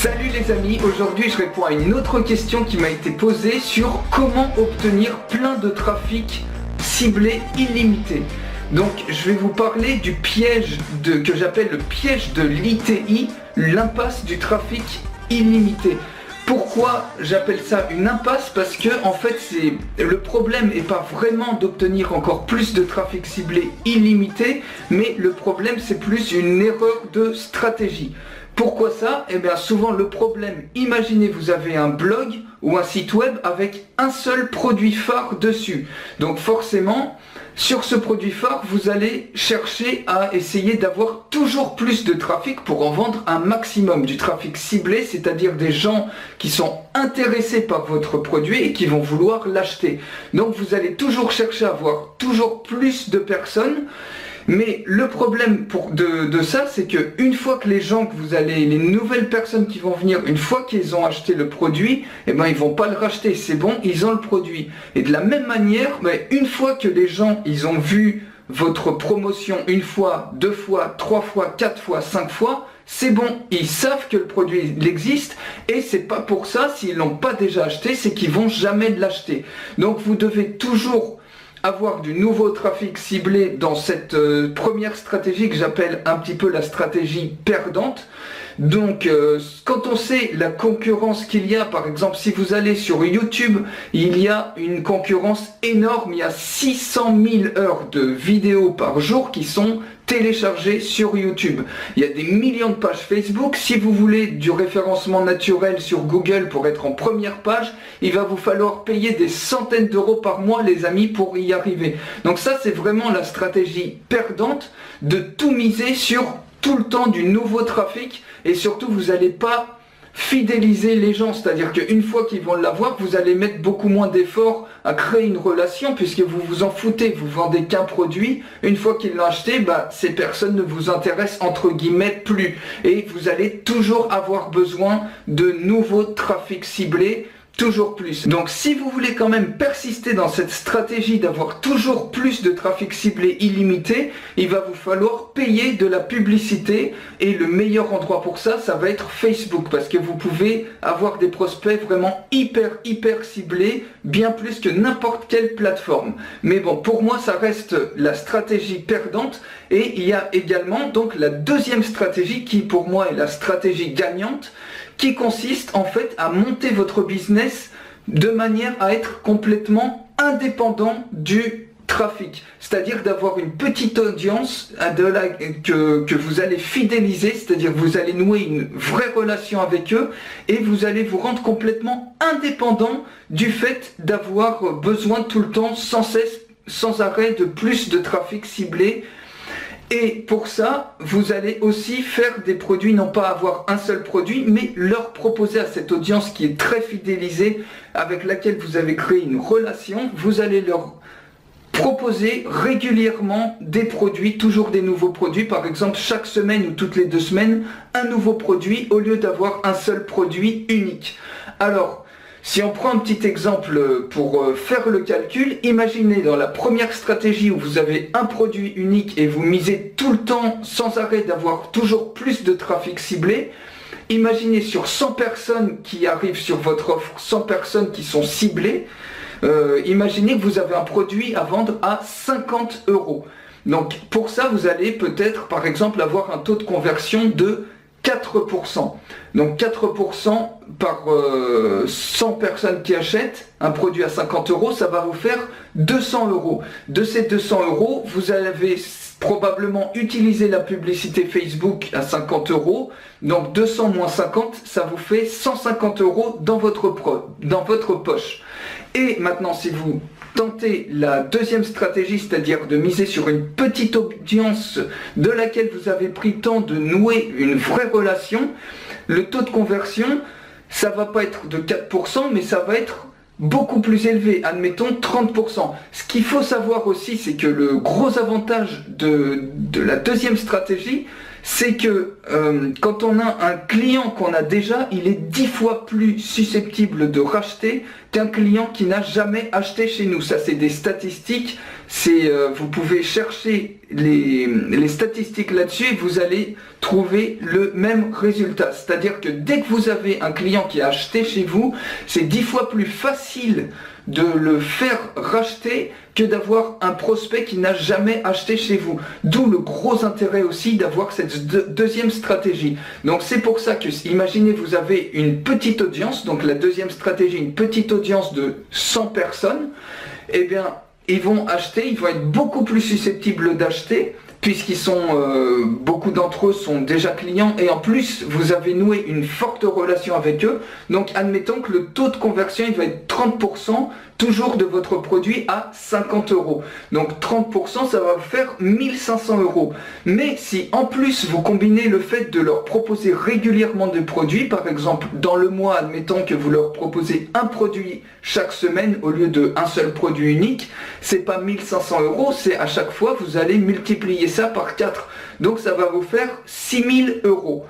Salut les amis, aujourd'hui je réponds à une autre question qui m'a été posée sur comment obtenir plein de trafic ciblé illimité. Donc je vais vous parler du piège que j'appelle le piège de l'ITI, l'impasse du trafic illimité. Pourquoi j'appelle ça une impasse? Parce que en fait le problème n'est pas vraiment d'obtenir encore plus de trafic ciblé illimité, mais le problème c'est plus une erreur de stratégie. Pourquoi ça? Eh bien souvent le problème, imaginez vous avez un blog ou un site web avec un seul produit phare dessus. Donc forcément, sur ce produit phare, vous allez chercher à essayer d'avoir toujours plus de trafic pour en vendre un maximum, du trafic ciblé, c'est-à-dire des gens qui sont intéressés par votre produit et qui vont vouloir l'acheter. Donc vous allez toujours chercher à avoir toujours plus de personnes. Mais le problème de ça, c'est que une fois que les nouvelles personnes qui vont venir, une fois qu'ils ont acheté le produit, eh ben ils vont pas le racheter, c'est bon, ils ont le produit. Et de la même manière, une fois que les gens, ils ont vu votre promotion une fois, deux fois, trois fois, quatre fois, cinq fois, c'est bon, ils savent que le produit existe et c'est pas pour ça, s'ils l'ont pas déjà acheté, c'est qu'ils vont jamais l'acheter. Donc vous devez toujours avoir du nouveau trafic ciblé dans cette première stratégie que j'appelle un petit peu la stratégie perdante. Donc quand on sait la concurrence qu'il y a, par exemple si vous allez sur YouTube, il y a une concurrence énorme, il y a 600 000 heures de vidéos par jour qui sont téléchargées sur YouTube. Il y a des millions de pages Facebook. Si vous voulez du référencement naturel sur Google pour être en première page, il va vous falloir payer des centaines d'euros par mois les amis pour y arriver. Donc ça c'est vraiment la stratégie perdante de tout miser sur tout le temps du nouveau trafic et surtout vous n'allez pas fidéliser les gens, c'est-à-dire qu'une fois qu'ils vont l'avoir, vous allez mettre beaucoup moins d'efforts à créer une relation puisque vous vous en foutez, vous vendez qu'un produit, une fois qu'ils l'ont acheté, ces personnes ne vous intéressent entre guillemets plus et vous allez toujours avoir besoin de nouveaux trafics ciblés. Toujours plus. Donc si vous voulez quand même persister dans cette stratégie d'avoir toujours plus de trafic ciblé illimité, il va vous falloir payer de la publicité et le meilleur endroit pour ça, ça va être Facebook parce que vous pouvez avoir des prospects vraiment hyper ciblés, bien plus que n'importe quelle plateforme. Mais bon, pour moi ça reste la stratégie perdante et il y a également donc la deuxième stratégie qui pour moi est la stratégie gagnante, qui consiste en fait à monter votre business de manière à être complètement indépendant du trafic. C'est-à-dire d'avoir une petite audience que vous allez fidéliser, c'est-à-dire que vous allez nouer une vraie relation avec eux et vous allez vous rendre complètement indépendant du fait d'avoir besoin tout le temps, sans cesse, sans arrêt de plus de trafic ciblé. Et pour ça, vous allez aussi faire des produits, non pas avoir un seul produit, mais leur proposer à cette audience qui est très fidélisée, avec laquelle vous avez créé une relation, vous allez leur proposer régulièrement des produits, toujours des nouveaux produits, par exemple chaque semaine ou toutes les 2 semaines, un nouveau produit au lieu d'avoir un seul produit unique. Alors, si on prend un petit exemple pour faire le calcul, imaginez dans la première stratégie où vous avez un produit unique et vous misez tout le temps sans arrêt d'avoir toujours plus de trafic ciblé. Imaginez sur 100 personnes qui arrivent sur votre offre, 100 personnes qui sont ciblées. Imaginez que vous avez un produit à vendre à 50 euros. Donc pour ça, vous allez peut-être par exemple avoir un taux de conversion de 4%. Donc 4% par 100 personnes qui achètent un produit à 50 euros, ça va vous faire 200 euros. De ces 200 euros, vous avez probablement utilisé la publicité Facebook à 50 euros. Donc 200 moins 50, ça vous fait 150 euros dans votre poche. Et maintenant, si vous tentez la deuxième stratégie, c'est-à-dire de miser sur une petite audience de laquelle vous avez pris le temps de nouer une vraie relation, le taux de conversion, ça va pas être de 4%, mais ça va être beaucoup plus élevé, admettons 30%. Ce qu'il faut savoir aussi, c'est que le gros avantage de la deuxième stratégie, c'est que quand on a un client qu'on a déjà, il est 10 fois plus susceptible de racheter qu'un client qui n'a jamais acheté chez nous. Ça, c'est des statistiques, vous pouvez chercher les statistiques là-dessus et vous allez trouver le même résultat. C'est-à-dire que dès que vous avez un client qui a acheté chez vous, c'est 10 fois plus facile de le faire racheter que d'avoir un prospect qui n'a jamais acheté chez vous. D'où le gros intérêt aussi d'avoir cette deuxième stratégie. Donc c'est pour ça que, imaginez, vous avez une petite audience, donc la deuxième stratégie, une petite audience de 100 personnes, eh bien, ils vont acheter, ils vont être beaucoup plus susceptibles d'acheter, puisqu'ils sont, beaucoup d'entre eux sont déjà clients, et en plus vous avez noué une forte relation avec eux. Donc admettons que le taux de conversion il va être 30%, toujours de votre produit à 50 €. Donc 30%, ça va vous faire 1500 €. Mais si en plus vous combinez le fait de leur proposer régulièrement des produits, par exemple dans le mois, admettons que vous leur proposez un produit chaque semaine au lieu d'un seul produit unique, c'est pas 1500 €, c'est à chaque fois vous allez multiplier ça par 4. Donc ça va vous faire 6000 €.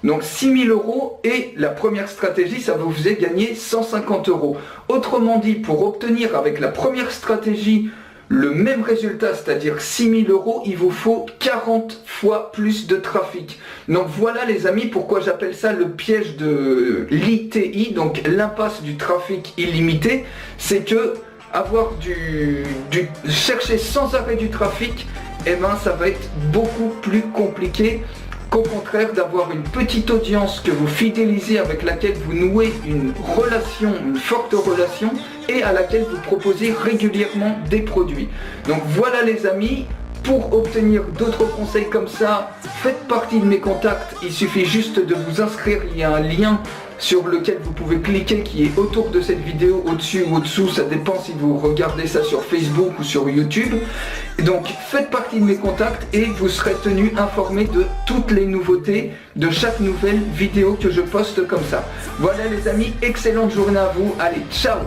Donc 6000 € et la première stratégie, ça vous faisait gagner 150 €. Autrement dit, pour obtenir avec la première stratégie le même résultat, c'est-à-dire 6000 €, il vous faut 40 fois plus de trafic. Donc voilà les amis, pourquoi j'appelle ça le piège de l'ITI, donc l'impasse du trafic illimité. C'est que avoir chercher sans arrêt du trafic, eh ben ça va être beaucoup plus compliqué qu'au contraire d'avoir une petite audience que vous fidélisez, avec laquelle vous nouez une relation, une forte relation, et à laquelle vous proposez régulièrement des produits. Donc voilà les amis, pour obtenir d'autres conseils comme ça, faites partie de mes contacts, il suffit juste de vous inscrire, il y a un lien sur lequel vous pouvez cliquer qui est autour de cette vidéo, au-dessus ou au-dessous, ça dépend si vous regardez ça sur Facebook ou sur YouTube. Donc faites partie de mes contacts et vous serez tenu informé de toutes les nouveautés, de chaque nouvelle vidéo que je poste comme ça. Voilà les amis, excellente journée à vous, allez ciao!